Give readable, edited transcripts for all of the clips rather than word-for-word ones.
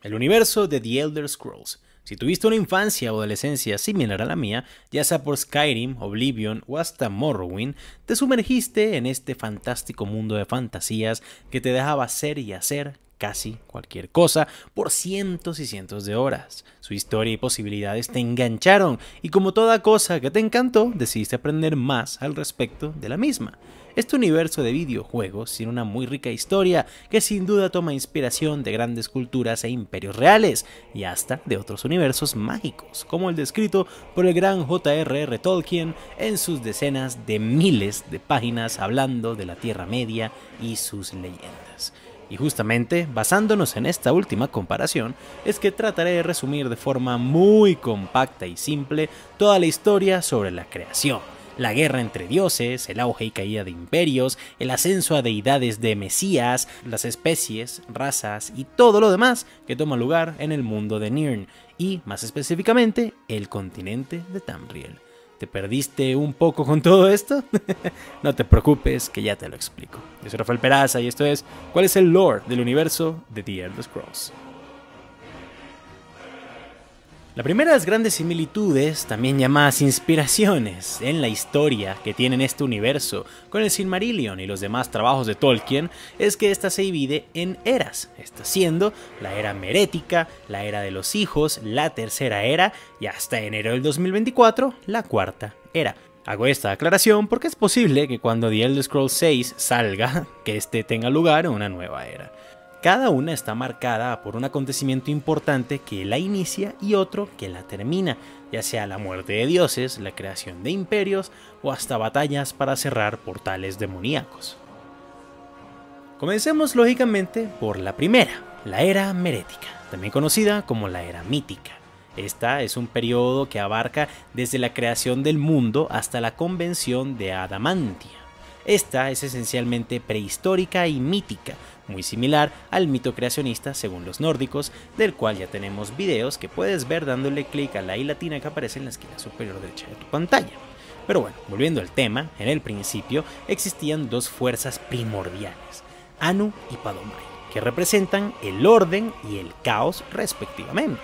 El universo de The Elder Scrolls. Si tuviste una infancia o adolescencia similar a la mía, ya sea por Skyrim, Oblivion o hasta Morrowind, te sumergiste en este fantástico mundo de fantasías que te dejaba hacer y hacer casi cualquier cosa por cientos y cientos de horas. Su historia y posibilidades te engancharon y como toda cosa que te encantó, decidiste aprender más al respecto de la misma. Este universo de videojuegos tiene una muy rica historia que sin duda toma inspiración de grandes culturas e imperios reales y hasta de otros universos mágicos, como el descrito por el gran J.R.R. Tolkien en sus decenas de miles de páginas hablando de la Tierra Media y sus leyendas. Y justamente, basándonos en esta última comparación, es que trataré de resumir de forma muy compacta y simple toda la historia sobre la creación, la guerra entre dioses, el auge y caída de imperios, el ascenso a deidades de Mesías, las especies, razas y todo lo demás que toma lugar en el mundo de Nirn, y más específicamente, el continente de Tamriel. ¿Te perdiste un poco con todo esto? No te preocupes, que ya te lo explico. Yo soy Rafael Peraza y esto es ¿cuál es el lore del universo de The Elder Scrolls? La primera de las grandes similitudes, también llamadas inspiraciones, en la historia que tienen este universo con el Silmarillion y los demás trabajos de Tolkien, es que esta se divide en eras, esta siendo la era merética, la era de los hijos, la tercera era y hasta enero del 2024, la cuarta era. Hago esta aclaración porque es posible que cuando The Elder Scrolls 6 salga, que este tenga lugar en una nueva era. Cada una está marcada por un acontecimiento importante que la inicia y otro que la termina, ya sea la muerte de dioses, la creación de imperios o hasta batallas para cerrar portales demoníacos. Comencemos lógicamente por la primera, la era merética, también conocida como la era mítica. Esta es un periodo que abarca desde la creación del mundo hasta la convención de Adamantia. Esta es esencialmente prehistórica y mítica, muy similar al mito creacionista según los nórdicos, del cual ya tenemos videos que puedes ver dándole clic a la I latina que aparece en la esquina superior derecha de tu pantalla. Pero bueno, volviendo al tema, en el principio existían dos fuerzas primordiales, Anu y Padomai, que representan el orden y el caos respectivamente.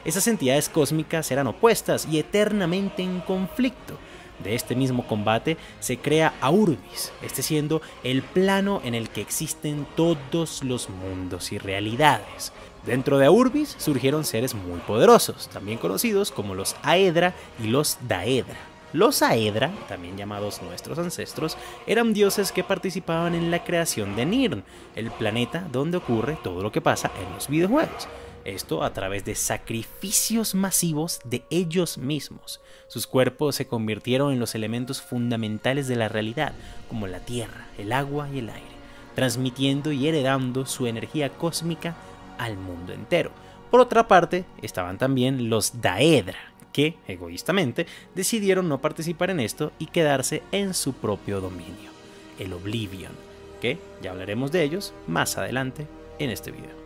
Esas entidades cósmicas eran opuestas y eternamente en conflicto. De este mismo combate se crea Aurbis, este siendo el plano en el que existen todos los mundos y realidades. Dentro de Aurbis surgieron seres muy poderosos, también conocidos como los Aedra y los Daedra. Los Aedra, también llamados nuestros ancestros, eran dioses que participaban en la creación de Nirn, el planeta donde ocurre todo lo que pasa en los videojuegos. Esto a través de sacrificios masivos de ellos mismos. Sus cuerpos se convirtieron en los elementos fundamentales de la realidad, como la tierra, el agua y el aire, transmitiendo y heredando su energía cósmica al mundo entero. Por otra parte, estaban también los Daedra, que, egoístamente, decidieron no participar en esto y quedarse en su propio dominio, el Oblivion, que ya hablaremos de ellos más adelante en este video.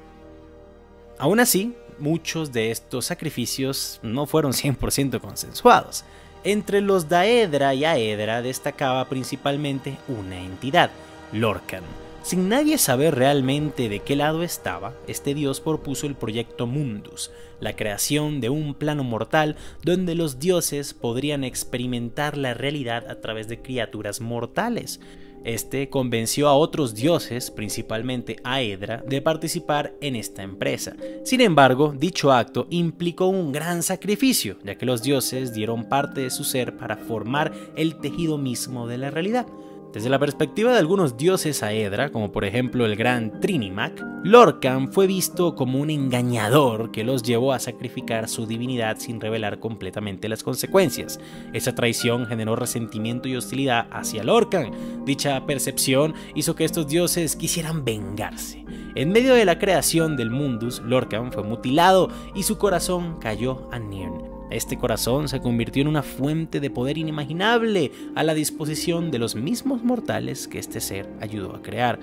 Aún así, muchos de estos sacrificios no fueron 100% consensuados. Entre los Daedra y Aedra destacaba principalmente una entidad, Lorkhan. Sin nadie saber realmente de qué lado estaba, este dios propuso el proyecto Mundus, la creación de un plano mortal donde los dioses podrían experimentar la realidad a través de criaturas mortales. Este convenció a otros dioses, principalmente Aedra, de participar en esta empresa. Sin embargo, dicho acto implicó un gran sacrificio, ya que los dioses dieron parte de su ser para formar el tejido mismo de la realidad. Desde la perspectiva de algunos dioses Aedra, como por ejemplo el gran Trinimac, Lorkhan fue visto como un engañador que los llevó a sacrificar su divinidad sin revelar completamente las consecuencias. Esa traición generó resentimiento y hostilidad hacia Lorkhan. Dicha percepción hizo que estos dioses quisieran vengarse. En medio de la creación del Mundus, Lorkhan fue mutilado y su corazón cayó a Nirn. Este corazón se convirtió en una fuente de poder inimaginable a la disposición de los mismos mortales que este ser ayudó a crear.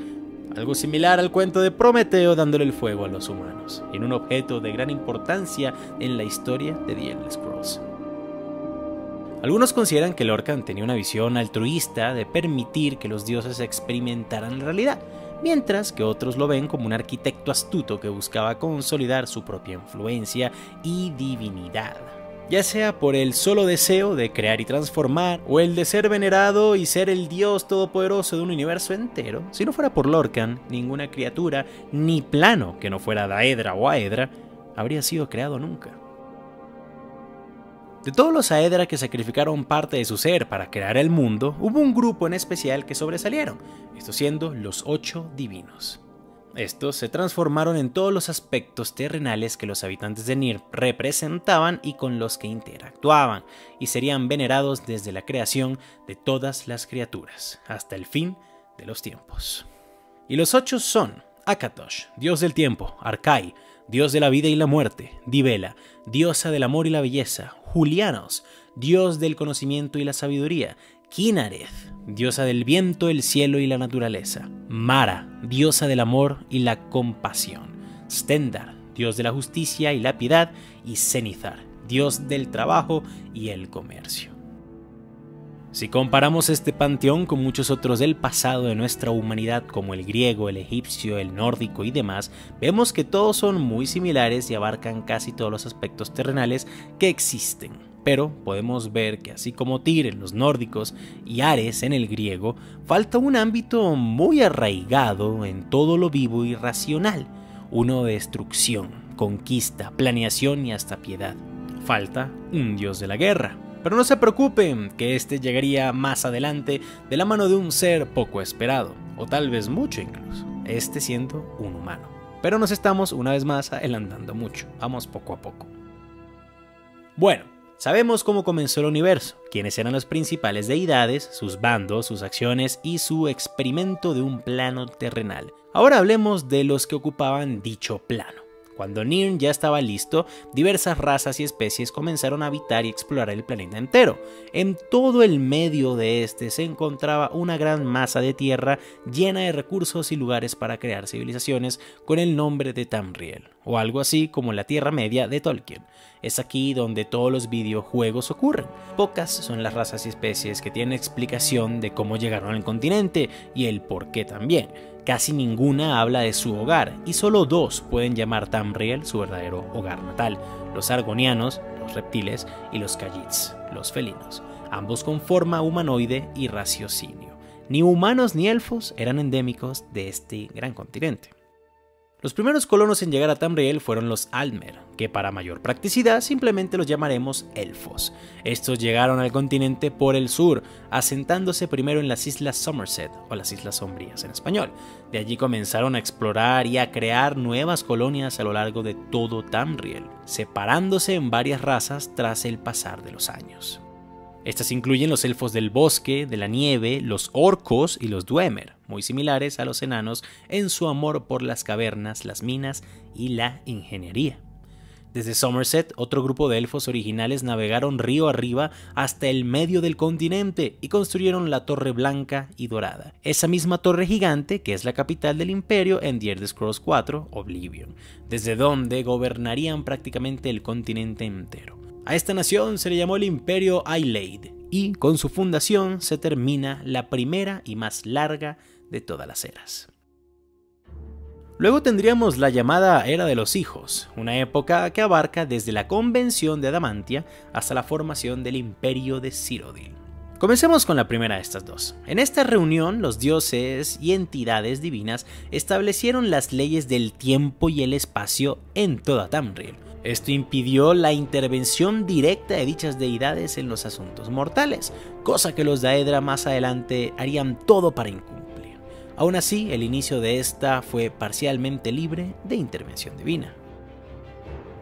Algo similar al cuento de Prometeo dándole el fuego a los humanos, en un objeto de gran importancia en la historia de The Elder Scrolls. Algunos consideran que Lorkhan tenía una visión altruista de permitir que los dioses experimentaran la realidad, mientras que otros lo ven como un arquitecto astuto que buscaba consolidar su propia influencia y divinidad, ya sea por el solo deseo de crear y transformar, o el de ser venerado y ser el dios todopoderoso de un universo entero. Si no fuera por Lorkhan, ninguna criatura, ni plano que no fuera Daedra o Aedra, habría sido creado nunca. De todos los Aedra que sacrificaron parte de su ser para crear el mundo, hubo un grupo en especial que sobresalieron, estos siendo los 8 divinos. Estos se transformaron en todos los aspectos terrenales que los habitantes de Nirn representaban y con los que interactuaban, y serían venerados desde la creación de todas las criaturas, hasta el fin de los tiempos. Y los 8 son Akatosh, dios del tiempo; Arkai, dios de la vida y la muerte; Dibella, diosa del amor y la belleza; Julianos, dios del conocimiento y la sabiduría; Kynareth, diosa del viento, el cielo y la naturaleza; Mara, diosa del amor y la compasión; Stendarr, dios de la justicia y la piedad; y Zenithar, dios del trabajo y el comercio. Si comparamos este panteón con muchos otros del pasado de nuestra humanidad, como el griego, el egipcio, el nórdico y demás, vemos que todos son muy similares y abarcan casi todos los aspectos terrenales que existen. Pero podemos ver que así como Tyr en los nórdicos y Ares en el griego, falta un ámbito muy arraigado en todo lo vivo y racional, uno de destrucción, conquista, planeación y hasta piedad. Falta un dios de la guerra. Pero no se preocupen, que este llegaría más adelante de la mano de un ser poco esperado, o tal vez mucho incluso, este siendo un humano. Pero nos estamos una vez más adelantando mucho, vamos poco a poco. Bueno, sabemos cómo comenzó el universo, quiénes eran las principales deidades, sus bandos, sus acciones y su experimento de un plano terrenal. Ahora hablemos de los que ocupaban dicho plano. Cuando Nirn ya estaba listo, diversas razas y especies comenzaron a habitar y explorar el planeta entero. En todo el medio de este se encontraba una gran masa de tierra llena de recursos y lugares para crear civilizaciones con el nombre de Tamriel, o algo así como la Tierra Media de Tolkien. Es aquí donde todos los videojuegos ocurren. Pocas son las razas y especies que tienen explicación de cómo llegaron al continente y el por qué también. Casi ninguna habla de su hogar, y solo 2 pueden llamar Tamriel su verdadero hogar natal: los argonianos, los reptiles, y los Khajiits, los felinos, ambos con forma humanoide y raciocinio. Ni humanos ni elfos eran endémicos de este gran continente. Los primeros colonos en llegar a Tamriel fueron los Aldmer, que para mayor practicidad simplemente los llamaremos elfos. Estos llegaron al continente por el sur, asentándose primero en las Islas Somerset, o las Islas Sombrías en español. De allí comenzaron a explorar y a crear nuevas colonias a lo largo de todo Tamriel, separándose en varias razas tras el pasar de los años. Estas incluyen los elfos del bosque, de la nieve, los orcos y los Dwemer, muy similares a los enanos en su amor por las cavernas, las minas y la ingeniería. Desde Somerset, otro grupo de elfos originales navegaron río arriba hasta el medio del continente y construyeron la Torre Blanca y Dorada, esa misma torre gigante que es la capital del imperio en The Elder Scrolls 4, Oblivion, desde donde gobernarían prácticamente el continente entero. A esta nación se le llamó el Imperio Ayleid, y con su fundación se termina la primera y más larga de todas las eras. Luego tendríamos la llamada Era de los Hijos, una época que abarca desde la Convención de Adamantia hasta la formación del Imperio de Cyrodiil. Comencemos con la primera de estas dos. En esta reunión, los dioses y entidades divinas establecieron las leyes del tiempo y el espacio en toda Tamriel. Esto impidió la intervención directa de dichas deidades en los asuntos mortales, cosa que los Daedra más adelante harían todo para incumplir. Aún así, el inicio de esta fue parcialmente libre de intervención divina.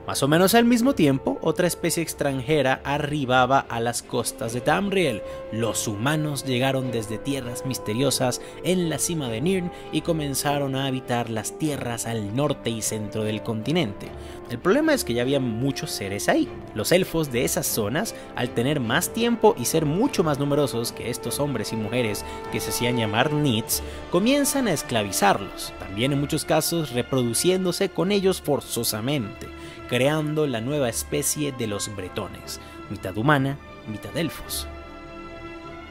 Más o menos al mismo tiempo, otra especie extranjera arribaba a las costas de Tamriel. Los humanos llegaron desde tierras misteriosas en la cima de Nirn y comenzaron a habitar las tierras al norte y centro del continente. El problema es que ya había muchos seres ahí. Los elfos de esas zonas, al tener más tiempo y ser mucho más numerosos que estos hombres y mujeres que se hacían llamar Nits, comienzan a esclavizarlos, también en muchos casos reproduciéndose con ellos forzosamente, creando la nueva especie de los bretones, mitad humana, mitad elfos.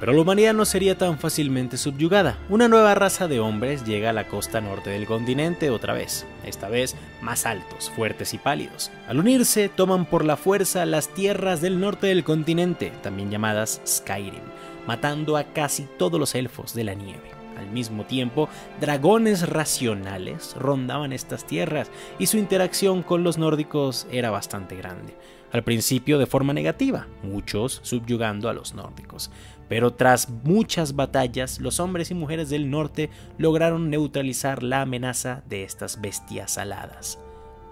Pero la humanidad no sería tan fácilmente subyugada. Una nueva raza de hombres llega a la costa norte del continente otra vez, esta vez más altos, fuertes y pálidos. Al unirse, toman por la fuerza las tierras del norte del continente, también llamadas Skyrim, matando a casi todos los elfos de la nieve. Al mismo tiempo, dragones racionales rondaban estas tierras y su interacción con los nórdicos era bastante grande. Al principio de forma negativa, muchos subyugando a los nórdicos. Pero tras muchas batallas, los hombres y mujeres del norte lograron neutralizar la amenaza de estas bestias aladas.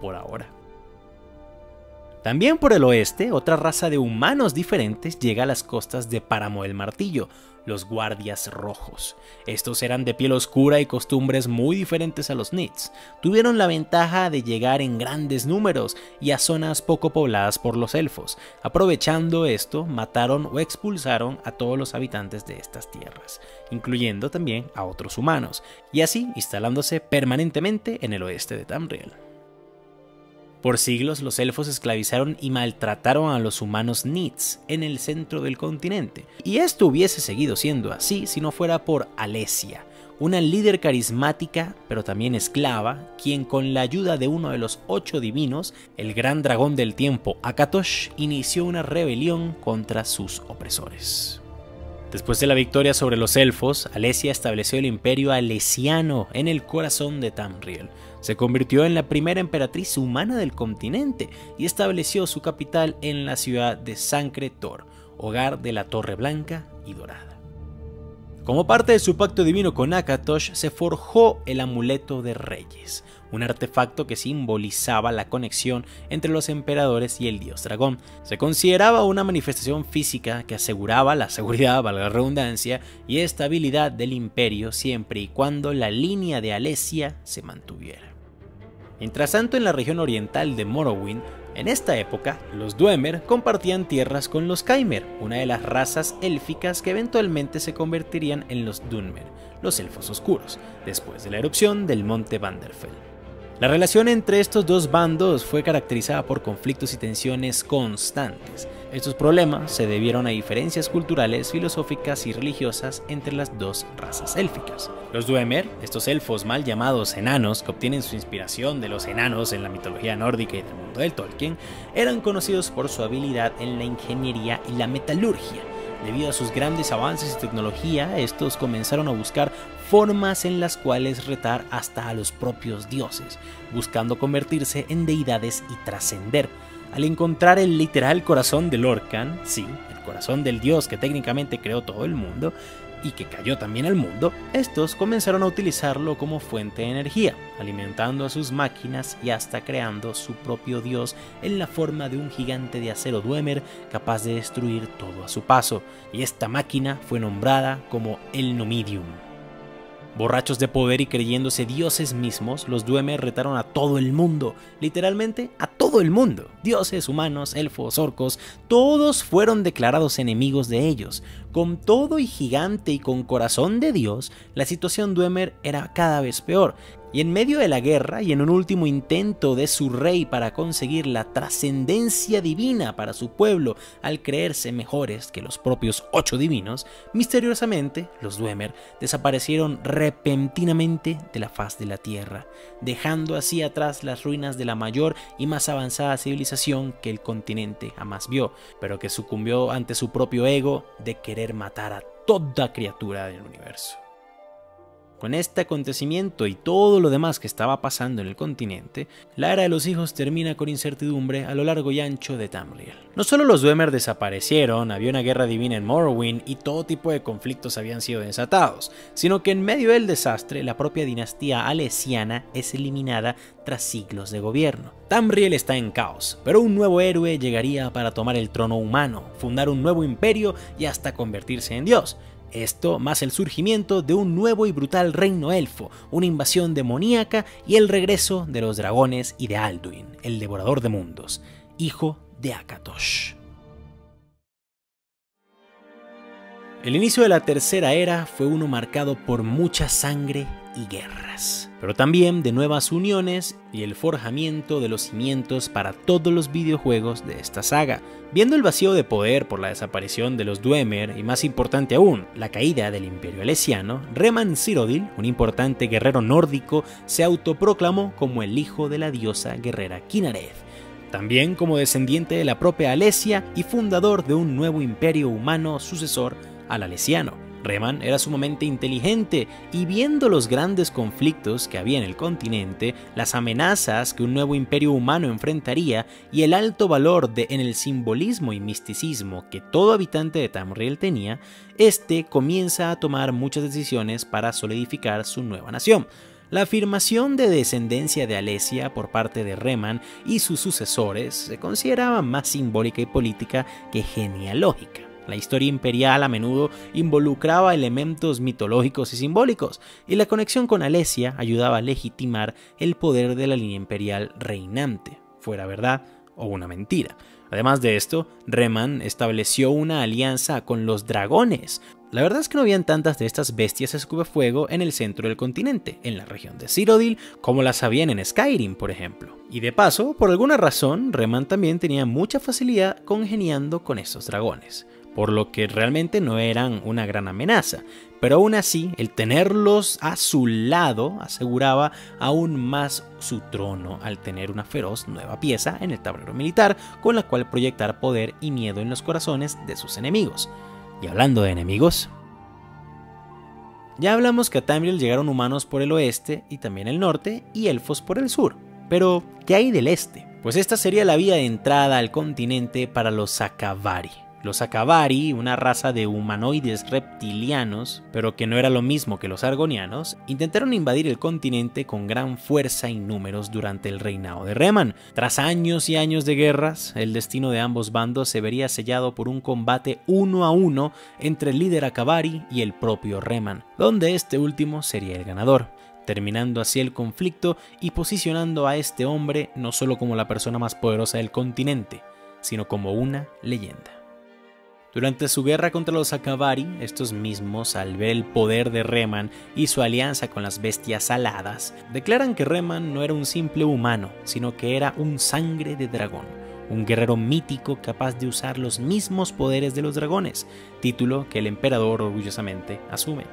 Por ahora. También por el oeste, otra raza de humanos diferentes llega a las costas de Páramo del Martillo, los Guardias Rojos. Estos eran de piel oscura y costumbres muy diferentes a los Nits. Tuvieron la ventaja de llegar en grandes números y a zonas poco pobladas por los elfos. Aprovechando esto, mataron o expulsaron a todos los habitantes de estas tierras, incluyendo también a otros humanos, y así instalándose permanentemente en el oeste de Tamriel. Por siglos los elfos esclavizaron y maltrataron a los humanos Nits en el centro del continente, y esto hubiese seguido siendo así si no fuera por Alesia, una líder carismática pero también esclava, quien con la ayuda de uno de los 8 divinos, el gran dragón del tiempo Akatosh, inició una rebelión contra sus opresores. Después de la victoria sobre los elfos, Alesia estableció el imperio alesiano en el corazón de Tamriel. Se convirtió en la primera emperatriz humana del continente y estableció su capital en la ciudad de Sancre Tor, hogar de la Torre Blanca y Dorada. Como parte de su pacto divino con Akatosh, se forjó el Amuleto de Reyes, un artefacto que simbolizaba la conexión entre los emperadores y el dios dragón. Se consideraba una manifestación física que aseguraba la seguridad, valga la redundancia, y estabilidad del imperio siempre y cuando la línea de Alesia se mantuviera. Mientras tanto, en la región oriental de Morrowind, en esta época, los Dwemer compartían tierras con los Khmer, una de las razas élficas que eventualmente se convertirían en los Dunmer, los elfos oscuros, después de la erupción del monte Vanderfell. La relación entre estos dos bandos fue caracterizada por conflictos y tensiones constantes. Estos problemas se debieron a diferencias culturales, filosóficas y religiosas entre las dos razas élficas. Los Dwemer, estos elfos mal llamados enanos, que obtienen su inspiración de los enanos en la mitología nórdica y del mundo del Tolkien, eran conocidos por su habilidad en la ingeniería y la metalurgia. Debido a sus grandes avances en tecnología, estos comenzaron a buscar formas en las cuales retar hasta a los propios dioses, buscando convertirse en deidades y trascender. Al encontrar el literal corazón de Lorkhan, sí, el corazón del dios que técnicamente creó todo el mundo, y que cayó también al mundo, estos comenzaron a utilizarlo como fuente de energía, alimentando a sus máquinas y hasta creando su propio dios en la forma de un gigante de acero Dwemer capaz de destruir todo a su paso, y esta máquina fue nombrada como el Numidium. Borrachos de poder y creyéndose dioses mismos, los Dwemer retaron a todo el mundo, literalmente a todo el mundo. Dioses, humanos, elfos, orcos, todos fueron declarados enemigos de ellos. Con todo y gigante y con corazón de dios, la situación Dwemer era cada vez peor. Y en medio de la guerra y en un último intento de su rey para conseguir la trascendencia divina para su pueblo al creerse mejores que los propios 8 divinos, misteriosamente los Dwemer desaparecieron repentinamente de la faz de la tierra, dejando así atrás las ruinas de la mayor y más avanzada civilización que el continente jamás vio, pero que sucumbió ante su propio ego de querer matar a toda criatura del universo. Con este acontecimiento y todo lo demás que estaba pasando en el continente, la Era de los Hijos termina con incertidumbre a lo largo y ancho de Tamriel. No solo los Dwemer desaparecieron, había una guerra divina en Morrowind y todo tipo de conflictos habían sido desatados, sino que en medio del desastre la propia dinastía alesiana es eliminada tras siglos de gobierno. Tamriel está en caos, pero un nuevo héroe llegaría para tomar el trono humano, fundar un nuevo imperio y hasta convertirse en dios. Esto más el surgimiento de un nuevo y brutal reino elfo, una invasión demoníaca y el regreso de los dragones y de Alduin, el devorador de mundos, hijo de Akatosh. El inicio de la tercera era fue uno marcado por mucha sangre y guerras, pero también de nuevas uniones y el forjamiento de los cimientos para todos los videojuegos de esta saga. Viendo el vacío de poder por la desaparición de los Dwemer y, más importante aún, la caída del Imperio Alesiano, Reman Cyrodiil, un importante guerrero nórdico, se autoproclamó como el hijo de la diosa guerrera Kynareth, también como descendiente de la propia Alesia y fundador de un nuevo imperio humano sucesor al alesiano. Reman era sumamente inteligente y, viendo los grandes conflictos que había en el continente, las amenazas que un nuevo imperio humano enfrentaría y el alto valor en el simbolismo y misticismo que todo habitante de Tamriel tenía, este comienza a tomar muchas decisiones para solidificar su nueva nación. La afirmación de descendencia de Alesia por parte de Reman y sus sucesores se consideraba más simbólica y política que genealógica. La historia imperial a menudo involucraba elementos mitológicos y simbólicos, y la conexión con Alesia ayudaba a legitimar el poder de la línea imperial reinante, fuera verdad o una mentira. Además de esto, Reman estableció una alianza con los dragones. La verdad es que no habían tantas de estas bestias escupefuego en el centro del continente, en la región de Cyrodiil, como las habían en Skyrim, por ejemplo. Y de paso, por alguna razón, Reman también tenía mucha facilidad congeniando con estos dragones, por lo que realmente no eran una gran amenaza, pero aún así el tenerlos a su lado aseguraba aún más su trono al tener una feroz nueva pieza en el tablero militar con la cual proyectar poder y miedo en los corazones de sus enemigos. Y hablando de enemigos, ya hablamos que a Tamriel llegaron humanos por el oeste y también el norte y elfos por el sur, pero ¿qué hay del este? Pues esta sería la vía de entrada al continente para los Akabari. Los Akabari, una raza de humanoides reptilianos, pero que no era lo mismo que los argonianos, intentaron invadir el continente con gran fuerza y números durante el reinado de Reman. Tras años y años de guerras, el destino de ambos bandos se vería sellado por un combate 1 a 1 entre el líder Akabari y el propio Reman, donde este último sería el ganador, terminando así el conflicto y posicionando a este hombre no solo como la persona más poderosa del continente, sino como una leyenda. Durante su guerra contra los Akabari, estos mismos, al ver el poder de Reman y su alianza con las bestias aladas, declaran que Reman no era un simple humano, sino que era un sangre de dragón, un guerrero mítico capaz de usar los mismos poderes de los dragones, título que el emperador orgullosamente asume.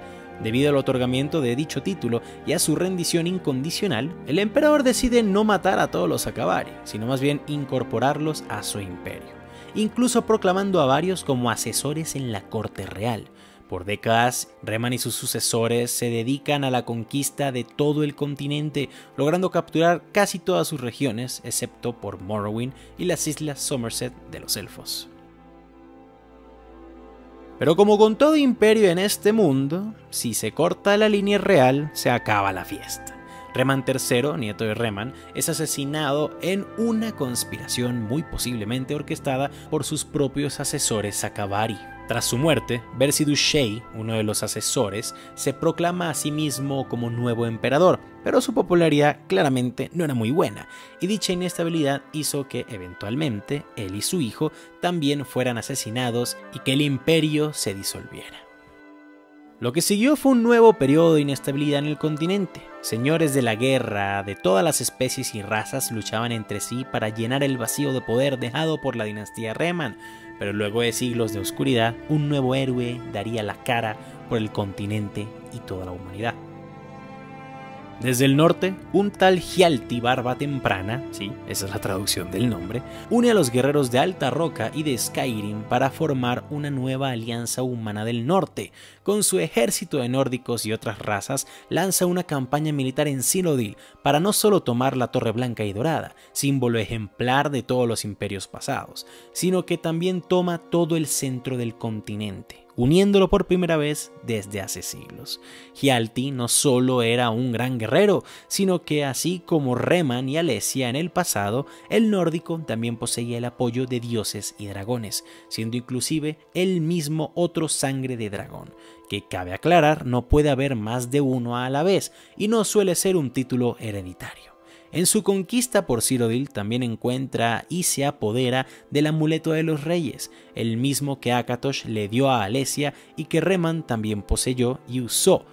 Debido al otorgamiento de dicho título y a su rendición incondicional, el emperador decide no matar a todos los Akabari, sino más bien incorporarlos a su imperio, incluso proclamando a varios como asesores en la corte real. Por décadas, Reman y sus sucesores se dedican a la conquista de todo el continente, logrando capturar casi todas sus regiones, excepto por Morrowind y las islas Somerset de los elfos. Pero como con todo imperio en este mundo, si se corta la línea real, se acaba la fiesta. Reman III, nieto de Reman, es asesinado en una conspiración muy posiblemente orquestada por sus propios asesores Akabari. Tras su muerte, Bersidus Shey, uno de los asesores, se proclama a sí mismo como nuevo emperador, pero su popularidad claramente no era muy buena, y dicha inestabilidad hizo que eventualmente él y su hijo también fueran asesinados y que el imperio se disolviera. Lo que siguió fue un nuevo periodo de inestabilidad en el continente. Señores de la guerra de todas las especies y razas luchaban entre sí para llenar el vacío de poder dejado por la dinastía Reman, pero luego de siglos de oscuridad, un nuevo héroe daría la cara por el continente y toda la humanidad. Desde el norte, un tal Hjalti Barba Temprana, sí, esa es la traducción del nombre, une a los guerreros de Alta Roca y de Skyrim para formar una nueva alianza humana del norte. Con su ejército de nórdicos y otras razas, lanza una campaña militar en Cyrodiil para no solo tomar la Torre Blanca y Dorada, símbolo ejemplar de todos los imperios pasados, sino que también toma todo el centro del continente, uniéndolo por primera vez desde hace siglos. Hjalti no solo era un gran guerrero, sino que así como Reman y Alesia en el pasado, el nórdico también poseía el apoyo de dioses y dragones, siendo inclusive él mismo otro sangre de dragón, que cabe aclarar no puede haber más de uno a la vez y no suele ser un título hereditario. En su conquista por Cyrodiil también encuentra y se apodera del amuleto de los reyes, el mismo que Akatosh le dio a Alesia y que Reman también poseyó y usó,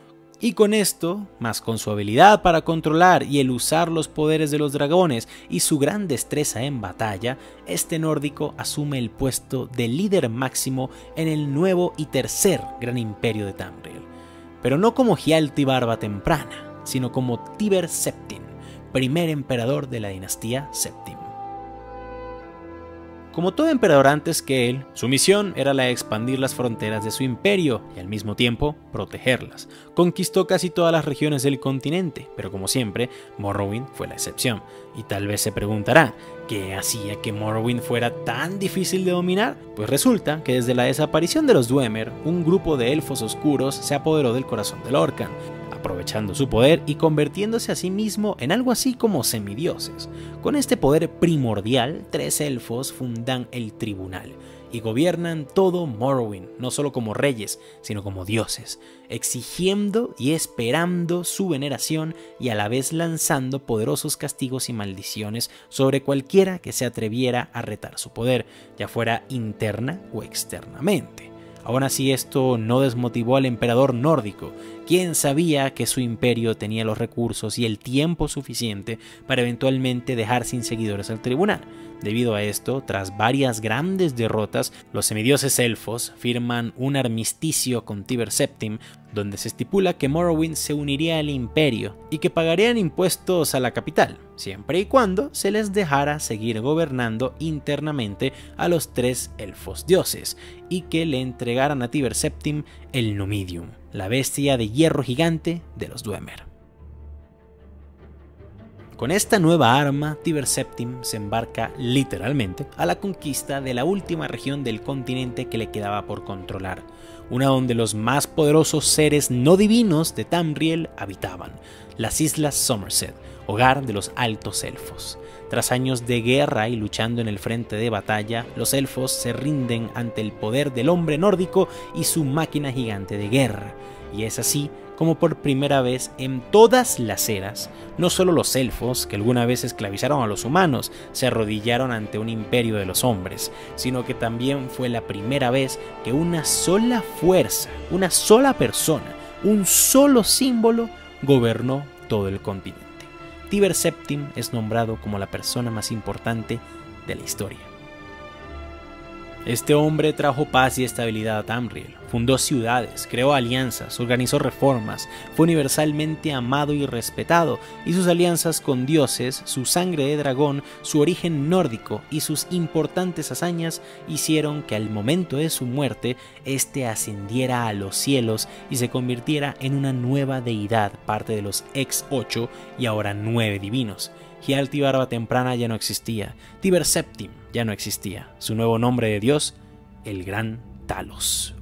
Y con esto, más con su habilidad para controlar y el usar los poderes de los dragones y su gran destreza en batalla, este nórdico asume el puesto de líder máximo en el nuevo y tercer gran imperio de Tamriel. Pero no como Hjalti Barba Temprana, sino como Tiber Septim, primer emperador de la dinastía Septim. Como todo emperador antes que él, su misión era la de expandir las fronteras de su imperio y al mismo tiempo protegerlas. Conquistó casi todas las regiones del continente, pero como siempre, Morrowind fue la excepción. Y tal vez se preguntarán, ¿qué hacía que Morrowind fuera tan difícil de dominar? Pues resulta que desde la desaparición de los Dwemer, un grupo de elfos oscuros se apoderó del corazón de Lorkhan, aprovechando su poder y convirtiéndose a sí mismo en algo así como semidioses. Con este poder primordial, 3 elfos fundan el Tribunal y gobiernan todo Morrowind, no solo como reyes, sino como dioses, exigiendo y esperando su veneración y a la vez lanzando poderosos castigos y maldiciones sobre cualquiera que se atreviera a retar su poder, ya fuera interna o externamente. Aún así, esto no desmotivó al emperador nórdico, quien sabía que su imperio tenía los recursos y el tiempo suficiente para eventualmente dejar sin seguidores al tribunal. Debido a esto, tras varias grandes derrotas, los semidioses elfos firman un armisticio con Tiber Septim, donde se estipula que Morrowind se uniría al imperio y que pagarían impuestos a la capital, siempre y cuando se les dejara seguir gobernando internamente a los 3 elfos dioses, y que le entregaran a Tiber Septim el Numidium, la bestia de hierro gigante de los Dwemer. Con esta nueva arma, Tiber Septim se embarca literalmente a la conquista de la última región del continente que le quedaba por controlar, una donde los más poderosos seres no divinos de Tamriel habitaban, las Islas Somerset, hogar de los altos elfos. Tras años de guerra y luchando en el frente de batalla, los elfos se rinden ante el poder del hombre nórdico y su máquina gigante de guerra, y es así como por primera vez en todas las eras, no solo los elfos, que alguna vez esclavizaron a los humanos, se arrodillaron ante un imperio de los hombres, sino que también fue la primera vez que una sola fuerza, una sola persona, un solo símbolo gobernó todo el continente. Tiber Septim es nombrado como la persona más importante de la historia. Este hombre trajo paz y estabilidad a Tamriel, fundó ciudades, creó alianzas, organizó reformas, fue universalmente amado y respetado, y sus alianzas con dioses, su sangre de dragón, su origen nórdico y sus importantes hazañas hicieron que al momento de su muerte, éste ascendiera a los cielos y se convirtiera en una nueva deidad, parte de los ex-8 y ahora 9 divinos. Hjalti Barba Temprana ya no existía, Tiber Septim ya no existía, su nuevo nombre de dios, el Gran Talos.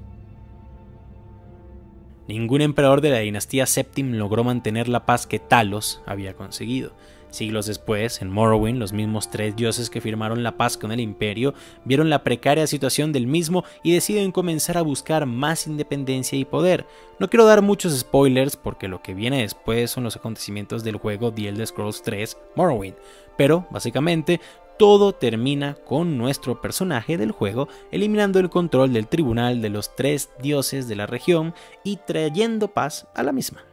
Ningún emperador de la dinastía Septim logró mantener la paz que Talos había conseguido. Siglos después, en Morrowind, los mismos 3 dioses que firmaron la paz con el imperio vieron la precaria situación del mismo y deciden comenzar a buscar más independencia y poder. No quiero dar muchos spoilers porque lo que viene después son los acontecimientos del juego The Elder Scrolls 3 Morrowind, pero básicamente todo termina con nuestro personaje del juego eliminando el control del tribunal de los 3 dioses de la región y trayendo paz a la misma.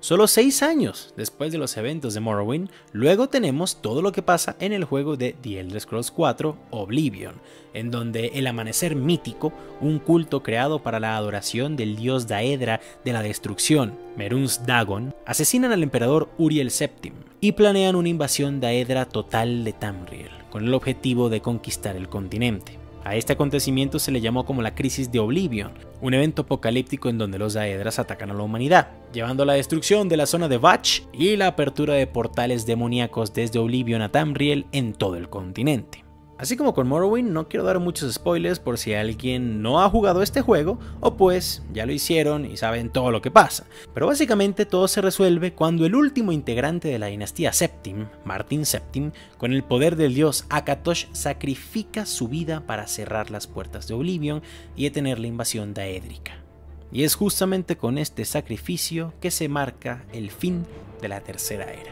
Solo 6 años después de los eventos de Morrowind, luego tenemos todo lo que pasa en el juego de The Elder Scrolls 4 Oblivion, en donde el amanecer mítico, un culto creado para la adoración del dios Daedra de la destrucción, Mehrunes Dagon, asesinan al emperador Uriel Septim y planean una invasión Daedra total de Tamriel, con el objetivo de conquistar el continente. A este acontecimiento se le llamó como la Crisis de Oblivion, un evento apocalíptico en donde los Daedras atacan a la humanidad, llevando a la destrucción de la zona de Vatch y la apertura de portales demoníacos desde Oblivion a Tamriel en todo el continente. Así como con Morrowind, no quiero dar muchos spoilers por si alguien no ha jugado este juego o pues ya lo hicieron y saben todo lo que pasa. Pero básicamente todo se resuelve cuando el último integrante de la dinastía Septim, Martin Septim, con el poder del dios Akatosh, sacrifica su vida para cerrar las puertas de Oblivion y detener la invasión daédrica. Y es justamente con este sacrificio que se marca el fin de la Tercera Era.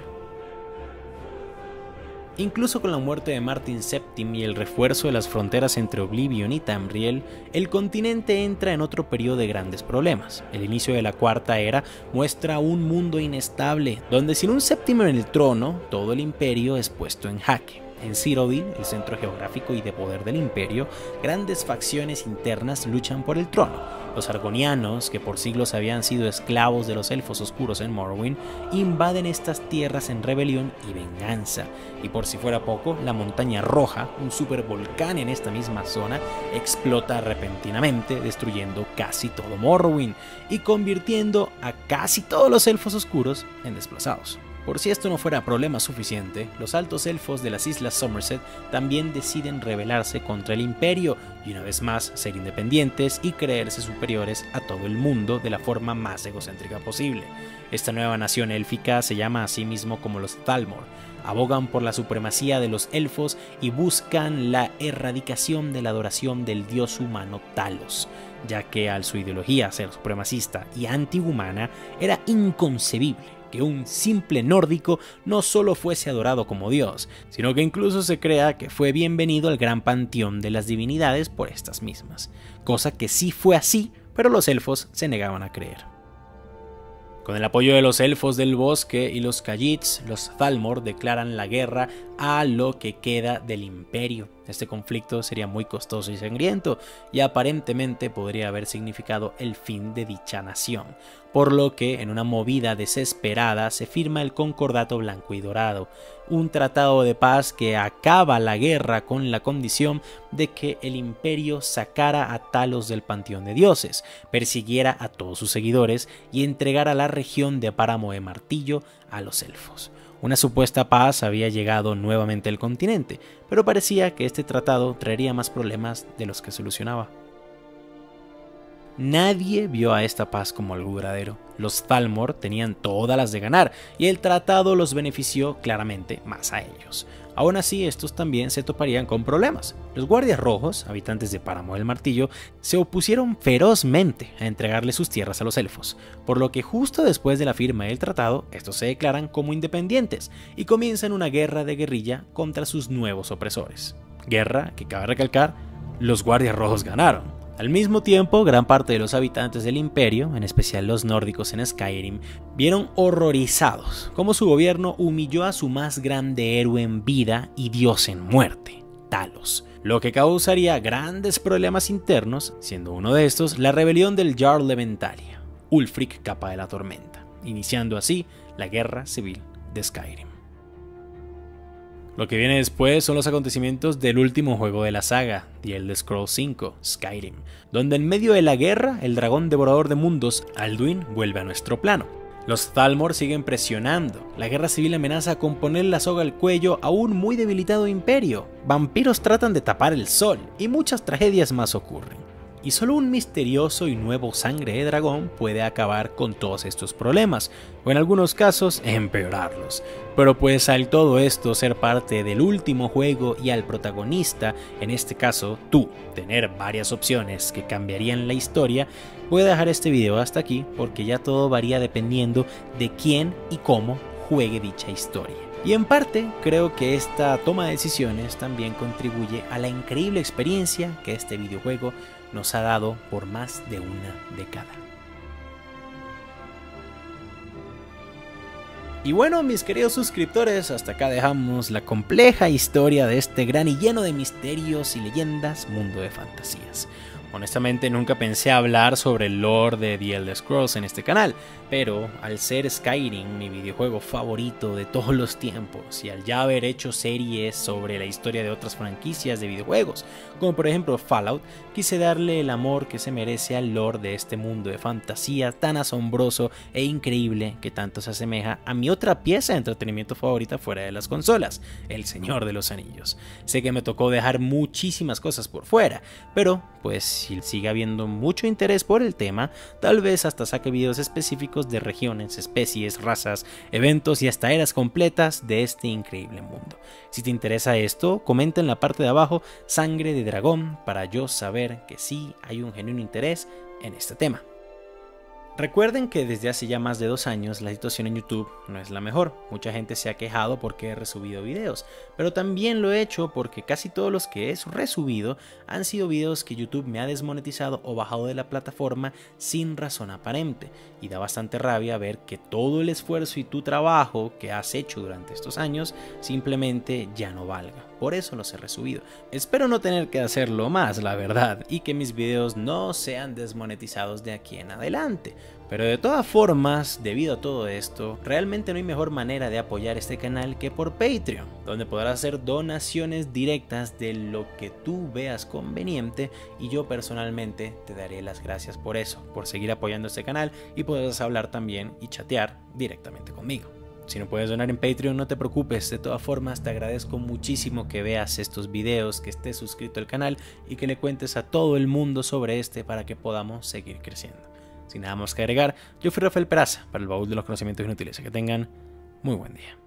Incluso con la muerte de Martin Septim y el refuerzo de las fronteras entre Oblivion y Tamriel, el continente entra en otro periodo de grandes problemas. El inicio de la Cuarta Era muestra un mundo inestable, donde sin un séptimo en el trono, todo el imperio es puesto en jaque. En Cyrodiil, el centro geográfico y de poder del imperio, grandes facciones internas luchan por el trono. Los argonianos, que por siglos habían sido esclavos de los elfos oscuros en Morrowind, invaden estas tierras en rebelión y venganza. Y por si fuera poco, la Montaña Roja, un supervolcán en esta misma zona, explota repentinamente, destruyendo casi todo Morrowind y convirtiendo a casi todos los elfos oscuros en desplazados. Por si esto no fuera problema suficiente, los altos elfos de las Islas Somerset también deciden rebelarse contra el imperio y una vez más ser independientes y creerse superiores a todo el mundo de la forma más egocéntrica posible. Esta nueva nación élfica se llama a sí mismo como los Thalmor, abogan por la supremacía de los elfos y buscan la erradicación de la adoración del dios humano Talos, ya que al su ideología ser supremacista y antihumana era inconcebible que un simple nórdico no solo fuese adorado como dios, sino que incluso se crea que fue bienvenido al gran panteón de las divinidades por estas mismas, cosa que sí fue así, pero los elfos se negaban a creer. Con el apoyo de los elfos del bosque y los Khajiits, los Thalmor declaran la guerra a lo que queda del imperio. Este conflicto sería muy costoso y sangriento y aparentemente podría haber significado el fin de dicha nación, por lo que en una movida desesperada se firma el Concordato Blanco y Dorado, un tratado de paz que acaba la guerra con la condición de que el imperio sacara a Talos del panteón de dioses, persiguiera a todos sus seguidores y entregara la región de Páramo de Martillo a los elfos. Una supuesta paz había llegado nuevamente al continente, pero parecía que este tratado traería más problemas de los que solucionaba. Nadie vio a esta paz como algo duradero. Los Thalmor tenían todas las de ganar y el tratado los benefició claramente más a ellos. Aún así, estos también se toparían con problemas. Los guardias rojos, habitantes de Páramo del Martillo, se opusieron ferozmente a entregarle sus tierras a los elfos, por lo que justo después de la firma del tratado, estos se declaran como independientes y comienzan una guerra de guerrilla contra sus nuevos opresores. Guerra que, cabe recalcar, los guardias rojos ganaron. Al mismo tiempo, gran parte de los habitantes del imperio, en especial los nórdicos en Skyrim, vieron horrorizados cómo su gobierno humilló a su más grande héroe en vida y dios en muerte, Talos, lo que causaría grandes problemas internos, siendo uno de estos la rebelión del Jarl de Ventalia, Ulfric Capa de la Tormenta, iniciando así la guerra civil de Skyrim. Lo que viene después son los acontecimientos del último juego de la saga, The Elder Scrolls V, Skyrim, donde en medio de la guerra, el dragón devorador de mundos, Alduin, vuelve a nuestro plano. Los Thalmor siguen presionando, la guerra civil amenaza con poner la soga al cuello a un muy debilitado imperio, vampiros tratan de tapar el sol y muchas tragedias más ocurren. Y solo un misterioso y nuevo sangre de dragón puede acabar con todos estos problemas, o en algunos casos empeorarlos. Pero pues al todo esto ser parte del último juego y al protagonista, en este caso tú, tener varias opciones que cambiarían la historia, voy a dejar este video hasta aquí porque ya todo varía dependiendo de quién y cómo juegue dicha historia. Y en parte creo que esta toma de decisiones también contribuye a la increíble experiencia que este videojuego nos ha dado por más de una década. Y bueno, mis queridos suscriptores, hasta acá dejamos la compleja historia de este gran y lleno de misterios y leyendas mundo de fantasías. Honestamente nunca pensé hablar sobre el lore de The Elder Scrolls en este canal, pero al ser Skyrim mi videojuego favorito de todos los tiempos y al ya haber hecho series sobre la historia de otras franquicias de videojuegos, como por ejemplo Fallout, quise darle el amor que se merece al lore de este mundo de fantasía tan asombroso e increíble que tanto se asemeja a mi otra pieza de entretenimiento favorita fuera de las consolas, El Señor de los Anillos. Sé que me tocó dejar muchísimas cosas por fuera, pero pues si sigue habiendo mucho interés por el tema, tal vez hasta saque videos específicos de regiones, especies, razas, eventos y hasta eras completas de este increíble mundo. Si te interesa esto, comenta en la parte de abajo Sangre de Dragón para yo saber que sí hay un genuino interés en este tema. Recuerden que desde hace ya más de 2 años la situación en YouTube no es la mejor. Mucha gente se ha quejado porque he resubido videos, pero también lo he hecho porque casi todos los que he resubido han sido videos que YouTube me ha desmonetizado o bajado de la plataforma sin razón aparente. Y da bastante rabia ver que todo el esfuerzo y tu trabajo que has hecho durante estos años simplemente ya no valga. Por eso los he resubido. Espero no tener que hacerlo más, la verdad, y que mis videos no sean desmonetizados de aquí en adelante. Pero de todas formas, debido a todo esto, realmente no hay mejor manera de apoyar este canal que por Patreon, donde podrás hacer donaciones directas de lo que tú veas conveniente y yo personalmente te daré las gracias por eso, por seguir apoyando este canal y podrás hablar también y chatear directamente conmigo. Si no puedes donar en Patreon, no te preocupes, de todas formas te agradezco muchísimo que veas estos videos, que estés suscrito al canal y que le cuentes a todo el mundo sobre este para que podamos seguir creciendo. Sin nada más que agregar, yo fui Rafael Peraza para el baúl de los conocimientos inútiles. Que tengan muy buen día.